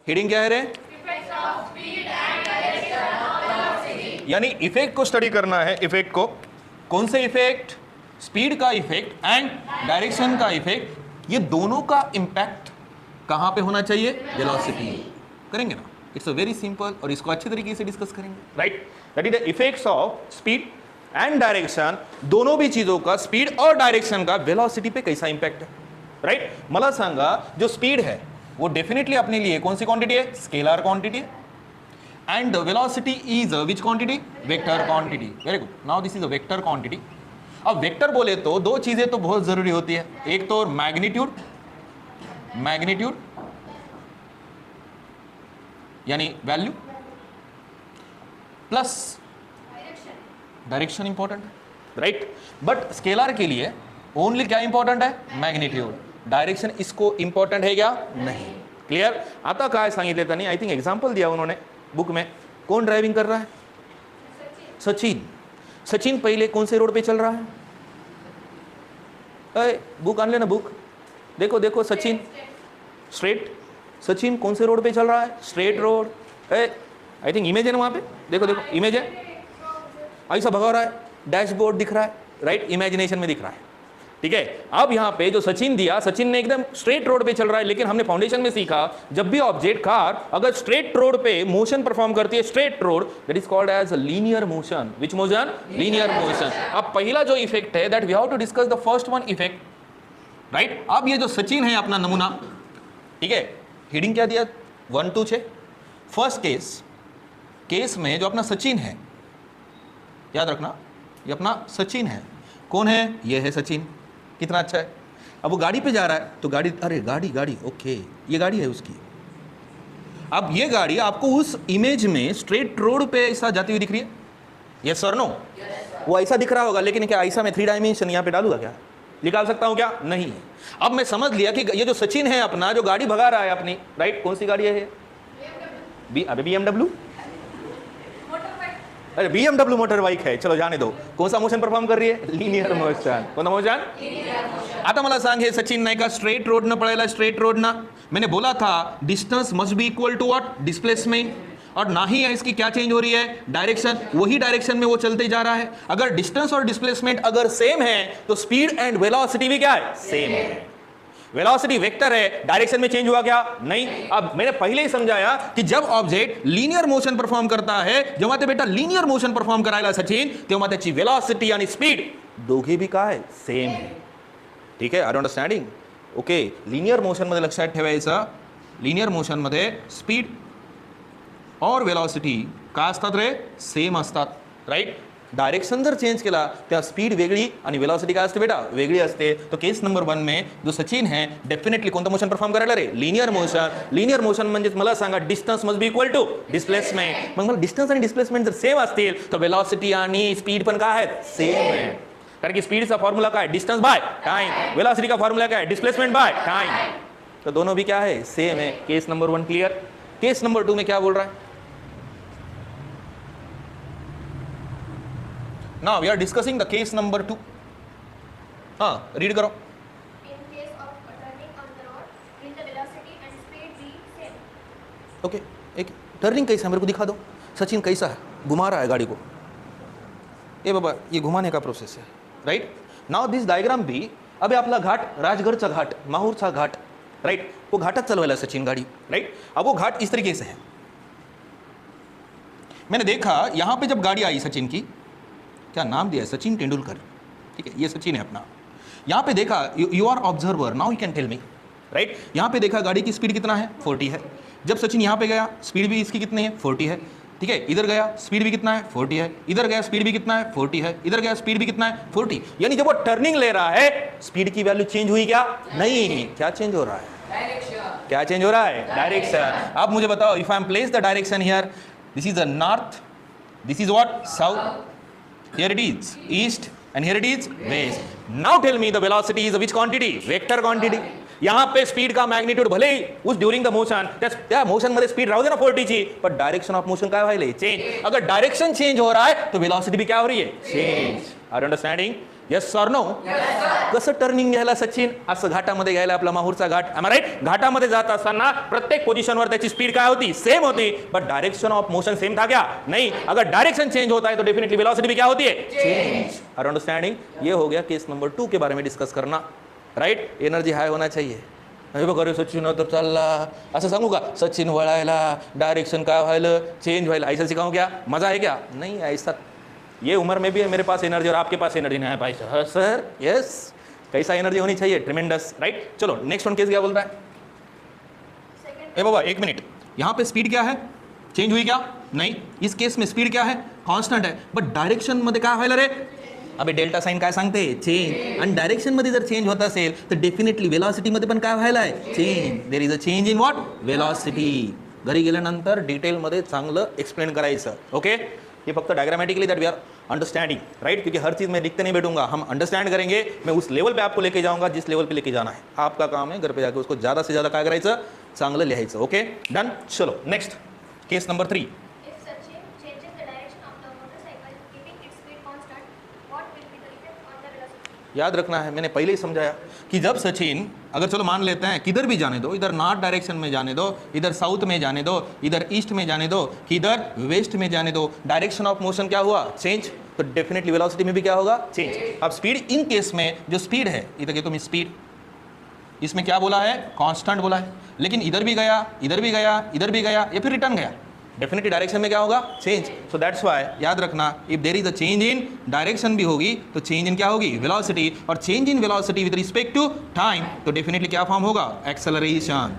Heading क्या है रे? यानी इफेक्ट को स्टडी करना है। इफेक्ट को, कौन से इफेक्ट? स्पीड का इफेक्ट एंड डायरेक्शन का इफेक्ट। ये दोनों का इंपैक्ट कहां पे होना चाहिए? वेलोसिटी। करेंगे ना? इट्स अ वेरी सिंपल, और इसको अच्छे तरीके से डिस्कस करेंगे, right? That is the effects of speed and direction. दोनों भी चीजों का, स्पीड और डायरेक्शन का वेलोसिटी पे कैसा इंपैक्ट है, राइट? मला सांगा, जो स्पीड है वो डेफिनेटली अपने लिए कौन सी क्वांटिटी है? Scalar quantity. And the velocity is which quantity? Vector quantity. Very good. Now this is a vector quantity. अब वेक्टर बोले तो दो चीजें तो बहुत जरूरी होती है। एक तो मैग्नीट्यूड, मैग्नीट्यूड यानी value, plus direction important, right? But scalar के लिए ओनली क्या इंपॉर्टेंट है? मैग्नीट्यूड। डायरेक्शन इसको इंपॉर्टेंट है क्या? नहीं। क्लियर? आता काय सांगितले त्यांनी, आई थिंक एग्जांपल दिया उन्होंने बुक में। कौन ड्राइविंग कर रहा है? सचिन। सचिन पहले कौन से रोड पे चल रहा है? अरे बुक आन लेना, बुक। देखो देखो, सचिन स्ट्रेट। सचिन कौन से रोड पे चल रहा है? Straight road. I think image है ना वहां पे, देखो देखो इमेज है, ऐसा भगा रहा है, डैशबोर्ड दिख रहा है, राइट? इमेजिनेशन में दिख रहा है, ठीक है? अब यहां पे जो सचिन दिया, सचिन ने एकदम स्ट्रेट रोड पे चल रहा है, लेकिन हमने फाउंडेशन में सीखा जब भी ऑब्जेक्ट कार अगर स्ट्रेट रोड पे मोशन परफॉर्म करती है, straight road, that is called as linear motion. Which motion? Linear motion. अब पहला जो इफेक्ट है, that we have to discuss the first one effect, right? अब ये जो सचिन है अपना नमूना, ठीक है? हेडिंग क्या दिया? 1 2 6। फर्स्ट केस में जो अपना सचिन है, याद रखना, ये अपना सचिन है। कौन है? ये है सचिन। कितना अच्छा है। अब वो गाड़ी पे जा रहा है, तो गाड़ी, अरे गाड़ी गाड़ी, ओके, ये गाड़ी है उसकी। अब ये गाड़ी आपको उस इमेज में स्ट्रेट रोड पे ऐसा जाती हुई दिख रही है? Yes sir no? वो ऐसा दिख रहा होगा, लेकिन क्या ऐसा मैं 3 डायमेंशन यहाँ पे डालूंगा क्या? निकाल सकता हूँ क्या? नहीं। अब मैं समझ लिया कि ये जो सचिन है अपना, जो गाड़ी भगा रहा है अपनी, राइट? कौन सी गाड़ी है? अबे BMW? अरे BMW मोटर बाइक है, चलो जाने दो। कौन सा मोशन परफॉर्म कर रही है? Linear motion. कौन सा मोशन? आता मला सांग, हे सचिन नाही का स्ट्रेट रोड न पळायला? स्ट्रेट रोड ना, मैंने बोला था distance must be equal to what? Displacement. और ना ही है इसकी क्या चेंज हो रही है? डायरेक्शन। वही डायरेक्शन में वो चलते जा रहा है। अगर डिस्टेंस और डिस्प्लेसमेंट अगर सेम है तो स्पीड एंड वेलोसिटी भी क्या है? सेम है। वेलोसिटी वेक्टर है, डायरेक्शन में चेंज हुआ क्या? नहीं। अब मैंने पहले ही समझाया कि जब ऑब्जेक्ट लीनियर मोशन परफॉर्म करता है, जेव्हा ते बेटा लीनियर मोशन परफॉर्म करायला सचिन, तेव्हा त्याची वेलोसिटी आणि स्पीड दोघे भी काय? सेम है। ठीक है? Are understanding? Okay, linear motion मध्ये लक्षात ठेवायचं, लीनियर मोशन मध्ये स्पीड और वेलोसिटी काय असतात रे? सेम असतात, राइट? डायरेक्शन जर चेंज केला त्या स्पीड वेगळी आणि वेलोसिटी काय असते बेटा? वेगळी असते। तो केस नंबर 1 में जो सचिन है डेफिनेटली कोणतं मोशन परफॉर्म करायला रे? Linear motion. लीनियर मोशन म्हणजे मला सांगा distance must be equal to displacement. मग मला डिस्टन्स आणि डिस्प्लेसमेंट जर सेम असतील तर वेलोसिटी आणि स्पीड पण काय आहेत? सेम आहे। कारण की स्पीडचा फॉर्मूला काय? Distance by time. वेलोसिटी का फॉर्मूला क्या है? Displacement by time. तो दोनों भी क्या है? सेम है। Case number 1 clear. Case number 2 में क्या बोल रहा है? Now we are discussing the case number 2. हाँ, read करो। In case of turning on the road, will the velocity and speed be same? Okay, एक टर्निंग कैसा है मेरे को दिखा दो। सचिन कैसा है? घुमा रहा है गाड़ी को। ये बाबा, ये घुमाने का प्रोसेस है, राइट? नाउ दिस डायग्राम भी, अबे आपला घाट, राजगडचा घाट, माहूरचा घाट, राइट? वो घाटात चालवायला सचिन गाड़ी, राइट? अब वो घाट इस तरीके से है। मैंने देखा यहाँ पे जब गाड़ी आई सचिन की, क्या नाम दिया है? सचिन तेंदुलकर, ठीक है? ये सचिन है अपना। यहाँ पे देखा, you are observer, now you can tell me, right? यहाँ पे देखा गाड़ी की स्पीड कितना है? 40 है। जब सचिन यहाँ पे गया, स्पीड भी इसकी कितनी है? 40 है, ठीक है? इधर गया, स्पीड भी कितना है? 40 है। इधर गया, स्पीड भी कितना है? 40 है। इधर गया, स्पीड भी कितना है? 40। यानी जब वो टर्निंग ले रहा है, स्पीड की वैल्यू चेंज हुई क्या? नहीं। क्या चेंज हो रहा है? डायरेक्शन। क्या चेंज हो रहा है? डायरेक्शन। अब मुझे बताओ, if I am place the direction here, this is the north, this is what? South. Here it is east and here it is west. Now tell me the velocity is which quantity? Vector quantity. यहाँ पे speed का magnitude भले ही उस during the motion, त्या motion मध्ये speed राहू दे ना 40 ची, पण डायरेक्शन ऑफ मोशन काय व्हायले? चेंज। अगर डायरेक्शन चेंज हो रहा है तो वेलोसिटी भी क्या हो रही है? चेंज। Are understanding? येस और नो? कसं टर्निंग घ्यायला सचिन? असं घाटामध्ये घ्यायला, आपला माहूरचा घाट, राईट? घाटामध्ये जात असताना प्रत्येक पोझिशनवर त्याची स्पीड काय होती? सेम होती, but direction of motion same था क्या? नहीं. अगर डायरेक्शन चेंज होता है तो डेफिनेटली वेलोसिटी भी क्या होती है? चेंज. Are understanding? ये हो गया केस नंबर 2 के बारे में डिस्कस करना, राइट? एनर्जी हाय होना चाहिए. हे बघ, अरे सचिन तर चालला, असं सांगू का? सचिन वळायला, डायरेक्शन काय व्हायला, चेंज व्हायला, ऐसा सिखाऊं क्या? मजा है क्या? नहीं ऐसा. ये उम्र में भी है मेरे पास एनर्जी और आपके पास एनर्जी नहीं है भाई सर. यस, कैसा एनर्जी होनी चाहिए? Tremendous, right? चलो नेक्स्ट वन केस क्या बोल रहा है? Second, ए बाबा एक मिनट, यहाँ पे स्पीड क्या है? चेंज हुई क्या? नहीं. इस केस में स्पीड क्या है? कॉन्स्टंट है, बट डायरेक्शन मध्ये काय व्हायला रे? अबे डेल्टा साइन काय सांगते? चेंज. आणि डायरेक्शन मध्ये जर चेंज होत असेल तर डेफिनेटली वेलॉसिटी मध्ये पण काय व्हायला आहे? Change. There is a change in what? Velocity. घरी गेल्यानंतर डिटेल मध्ये चांगलं एक्सप्लेन करायचं. ओके, ये फक्त diagrammatically that we are understanding, right? क्योंकि हर चीज़ में लिखते नहीं बैठूंगा, हम अंडरस्टैंड करेंगे. मैं उस लेवल पे आपको लेके जाऊंगा जिस लेवल पे लेके जाना है. आपका काम है घर पे जाके उसको ज़्यादा से ज़्यादा काय करायचं? चांगलं लिहायचं. Okay, done. चलो next case number 3. if Sachin changes the direction of the motorcycle, keeping its speed constant, what will be the effect on the velocity? याद रखना है, मैंने पहले ही समझाया कि जब सचिन, अगर चलो मान लेते हैं किधर भी जाने दो, इधर नॉर्थ डायरेक्शन में जाने दो, इधर साउथ में जाने दो, इधर ईस्ट में जाने दो, इधर वेस्ट में जाने दो, डायरेक्शन ऑफ मोशन क्या हुआ? चेंज. तो डेफिनेटली वेलोसिटी में भी क्या होगा? चेंज. अब स्पीड, इन केस में जो स्पीड है, इधर के तुम स्पीड, इसमें क्या बोला है? कांस्टेंट बोला है. लेकिन इधर भी गया, इधर भी गया, इधर भी गया, या फिर रिटर्न गया, डेफिनेटली डायरेक्शन में क्या होगा? चेंज. सो दैट्स व्हाई याद रखना, if there is a change in direction भी होगी तो चेंज इन क्या होगी? वेलोसिटी. और change in velocity with respect to time, तो डेफिनेटली क्या फॉर्म होगा? एक्सेलरेशन.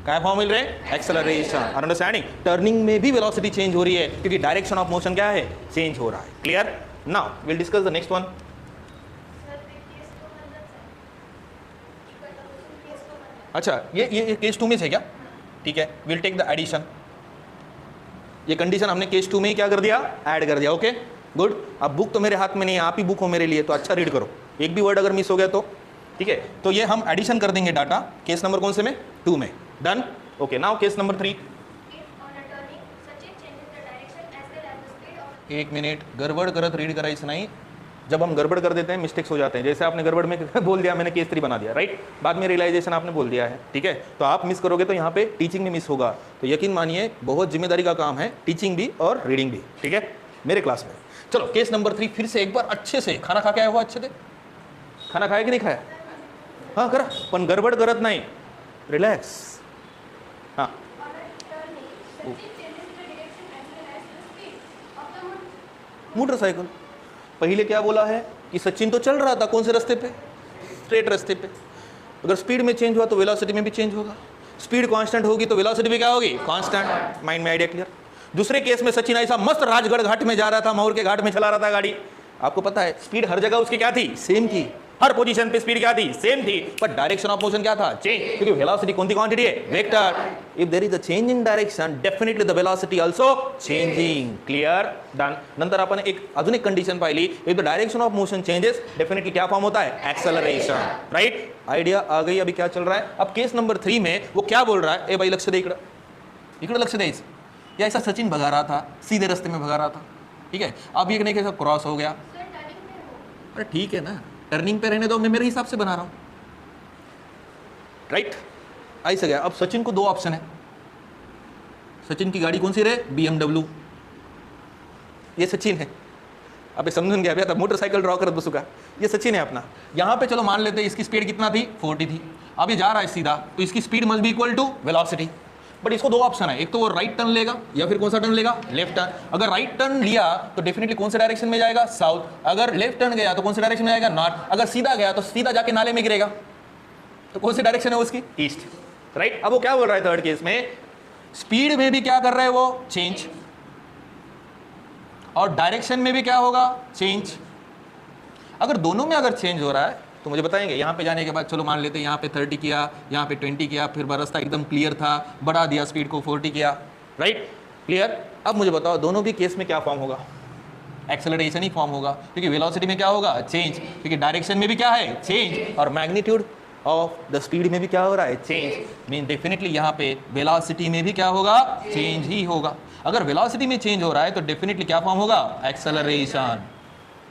क्या फॉर्म मिल रहे हैं? एक्सेलरेशन. अंडरस्टैंडिंग? टर्निंग में भी वेलोसिटी चेंज हो रही है क्योंकि डायरेक्शन ऑफ मोशन क्या है? चेंज हो रहा है. Clear? Now will discuss the next one. Sir, case को मतलब सर इक्वल केस को मतलब अच्छा, ये केस 2 में से क्या? ठीक है, विल टेक द एडिशन. ये कंडीशन हमने केस 2 में ही क्या कर दिया? ऐड कर दिया. Okay, good. अब बुक तो मेरे हाथ में नहीं है, आप ही बुक हो मेरे लिए, तो अच्छा रीड करो. एक भी वर्ड अगर मिस हो गया तो ठीक है. तो ये हम एडिशन कर देंगे डाटा. केस नंबर कौन से में? 2 में. Done. Okay, now case number 3. if on a turning, Sachin changes the direction as well as the speed of एक मिनिट, गड़बड़ करत रीड करायचं नाही. जब हम गड़बड़ कर देते हैं मिस्टेक्स हो जाते हैं. जैसे आपने गड़बड़ में बोल दिया, मैंने केस 3 बना दिया, राइट? बाद में रियलाइजेशन आपने बोल दिया है, ठीक है? तो आप मिस करोगे तो यहाँ पे टीचिंग में मिस होगा. तो यकीन मानिए बहुत जिम्मेदारी का काम है, टीचिंग भी और रीडिंग भी, ठीक है, मेरे क्लास में. चलो केस नंबर 3 फिर से एक बार अच्छे से. खाना खा के आया हुआ अच्छे से? खाना खाया की नाही खाया? हां करा, पण गडबड करत नाही, रिलॅक्स. हां, on a turning, Sachin changes the direction as well as the speed of the motorcycle. पहले क्या बोला है कि सचिन तो चल रहा था कौन से रास्ते पे? स्ट्रेट रास्ते पे. अगर स्पीड में चेंज हुआ तो वेलोसिटी में भी चेंज होगा. स्पीड कांस्टेंट होगी तो वेलोसिटी भी क्या होगी? कांस्टेंट. माइंड में आइडिया क्लियर? दूसरे केस में सचिन ऐसा मस्त राजगढ़ घाट में जा रहा था, माहौर के घाट में चला रहा था गाड़ी. आपको पता है स्पीड हर जगह उसकी क्या थी? सेम थी. हर पोजीशन पे स्पीड क्या थी? सेम थी. बट डायरेक्शन ऑफ मोशन क्या था? चेंज. क्योंकि वेलोसिटी कौन सी क्वांटिटी है? Vector. If there is a change in direction definitely the velocity also changing. Clear? Done. नंतर आपण एक अजून एक कंडीशन पाहिली. If the direction of motion changes definitely क्या फॉर्म होता है? एक्सेलरेशन. राइट? आइडिया आ गई अभी क्या चल रहा है? अब केस नंबर 3 में वो क्या बोल रहा है? ए भाई लक्ष दे, इकडं इकडं लक्ष द्यायचं. या ऐसा सचिन भगा रहा था, सीधे रास्ते में भगा रहा था, ठीक है? अब ये नहीं कैसा क्रॉस हो गया. Sir, turning में हो अरे ठीक है ना, टर्निंग पे रहने दो, मैं मेरे हिसाब से बना रहा हूं, राइट? ऐसा गया. अब सचिन को 2 ऑप्शन है. सचिन की गाड़ी कौन सी रहे? BMW. ये सचिन है. अबे समझून गया, आता मोटरसाइकिल ड्रॉ करत बसू का? ये सचिन है अपना. यहाँ पे चलो मान लेते हैं इसकी स्पीड कितना थी? 40 थी. अब ये जा रहा है सीधा, तो इसकी speed must be equal to velocity. But इसको 2 ऑप्शन है, एक तो वो राइट टर्न लेगा या फिर कौन सा टर्न लेगा? Left turn. अगर राइट टर्न लिया तो डेफिनेटली कौन से डायरेक्शन में जाएगा? साउथ. अगर लेफ्ट टर्न गया तो कौन से डायरेक्शन में जाएगा? नॉर्थ. अगर सीधा गया तो सीधा जाके नाले में गिरेगा. तो कौन सी डायरेक्शन है उसकी? ईस्ट. राइट? अब वो क्या बोल रहा है थर्ड केस में? स्पीड में भी क्या कर रहा है वो? चेंज. और डायरेक्शन में भी क्या होगा? चेंज. अगर दोनों में अगर चेंज हो रहा है तो मुझे बताएंगे. यहाँ पे जाने के बाद चलो मान लेते हैं यहाँ पे 30 किया, यहाँ पे 20 किया, फिर रास्ता एकदम क्लियर था, बढ़ा दिया स्पीड को 40 किया, राइट? क्लियर? अब मुझे बताओ दोनों भी केस में क्या फॉर्म होगा? एक्सेलरेशन ही फॉर्म होगा. क्योंकि वेलोसिटी में क्या होगा? चेंज. क्योंकि डायरेक्शन में भी क्या है? चेंज. और मैग्नीट्यूड ऑफ द स्पीड में भी क्या हो रहा है? चेंज. मीन डेफिनेटली यहाँ पे वेलोसिटी में भी क्या होगा? चेंज ही होगा. अगर वेलोसिटी में चेंज हो रहा है तो डेफिनेटली क्या फॉर्म होगा? एक्सेलरेशन.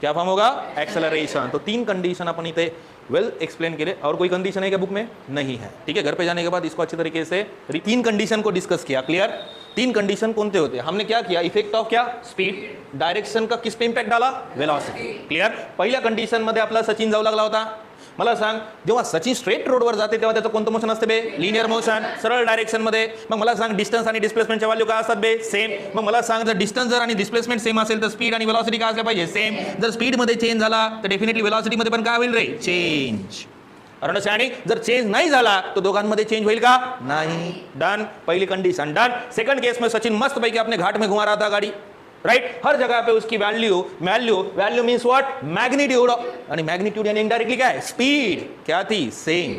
क्या फॉर्म होगा? एक्सेलरेशन. तो 3 कंडिशन अपन इथे वेल एक्सप्लेन केले. और कोई कंडिशन है क्या बुक में? नहीं है. ठीक है, घर पे जाने के बाद इसको अच्छी तरीके से 3 कंडिशन को डिस्कस किया. क्लियर? 3 कंडिशन कोणते होते? हमने क्या किया? इफेक्ट ऑफ क्या? स्पीड. डायरेक्शन का किस पे इम्पॅक्ट डाला? वेलॉसिटी. क्लियर? पहिल्या कंडिशन मध्ये आपला सचिन जाऊ लागला होता. मला सांग, जेव्हा सचिन स्ट्रेट रोडवर जाते तेव्हा त्याचं कोणतं मोशन असते बे? लिनियर मोशन, सरळ डायरेक्शन मध्ये. मग मला सांग डिस्टन्स आणि डिस्प्लेसमेंटच्या व्हॅल्यू काय असतात बे? सेम. मग मला सांग जर डिस्टन्स जर आणि डिस्प्लेसमेंट सेम असेल तर स्पीड आणि वेलॉसिटी काय असल्या पाहिजे? सेम. जर स्पीड मध्ये चेंज झाला तर डेफिनेटली वेलॉसिटी मध्ये पण काय होईल रे? चेंज. अंडरस्टँडिंग? जर चेंज नहीं झाला तो दोघांमध्ये चेंज होईल का? नहीं. डन. पहली कंडीशन डन. सेकंड केस में सचिन मस्त पैकी अपने घाट में घुमा रहा था गाड़ी. राइट? हर जगह पे उसकी वैल्यू मीन्स व्हाट? मैग्नीट्यूड. आणि मैग्नीट्यूड यानी इनडायरेक्टली क्या है? स्पीड. क्या थी? Same.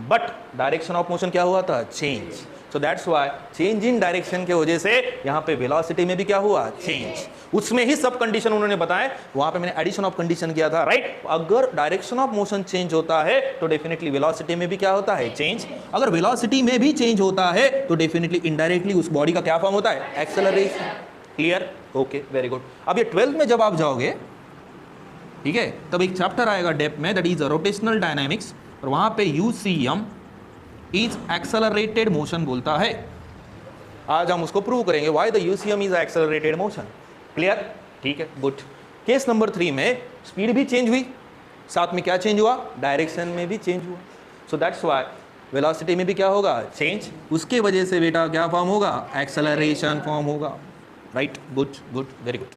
But direction of motion क्या हुआ था? Change. So that's why change in direction के वजह से यहाँ पे वेलोसिटी में भी क्या हुआ? चेंज. उसमें ही सब कंडीशन उन्होंने बताए. वहां पे मैंने एडिशन ऑफ कंडीशन किया था. राइट? अगर डायरेक्शन ऑफ मोशन चेंज होता है तो डेफिनेटली वेलोसिटी में भी क्या होता है? चेंज. अगर वेलोसिटी में भी चेंज होता है तो डेफिनेटली इनडायरेक्टली उस बॉडी का क्या फॉर्म होता है? Acceleration. Clear? Okay, very good. अब ये 12th में जब आप जाओगे, ठीक है, तब एक चैप्टर आएगा डेप्थ में, दैट इज रोटेशनल डायनामिक्स. और वहां पे यूसीएम इज एक्सेलरेटेड मोशन बोलता है. आज हम उसको प्रूव करेंगे why the UCM is accelerated motion. Clear? ठीक है, गुड. केस नंबर 3 में स्पीड भी चेंज हुई, साथ में क्या चेंज हुआ? डायरेक्शन में भी चेंज हुआ. सो दैट्स व्हाई वेलोसिटी में भी क्या होगा? चेंज. उसके वजह से बेटा क्या फॉर्म होगा? एक्सेलरेशन फॉर्म होगा. Right? Good, good, very good.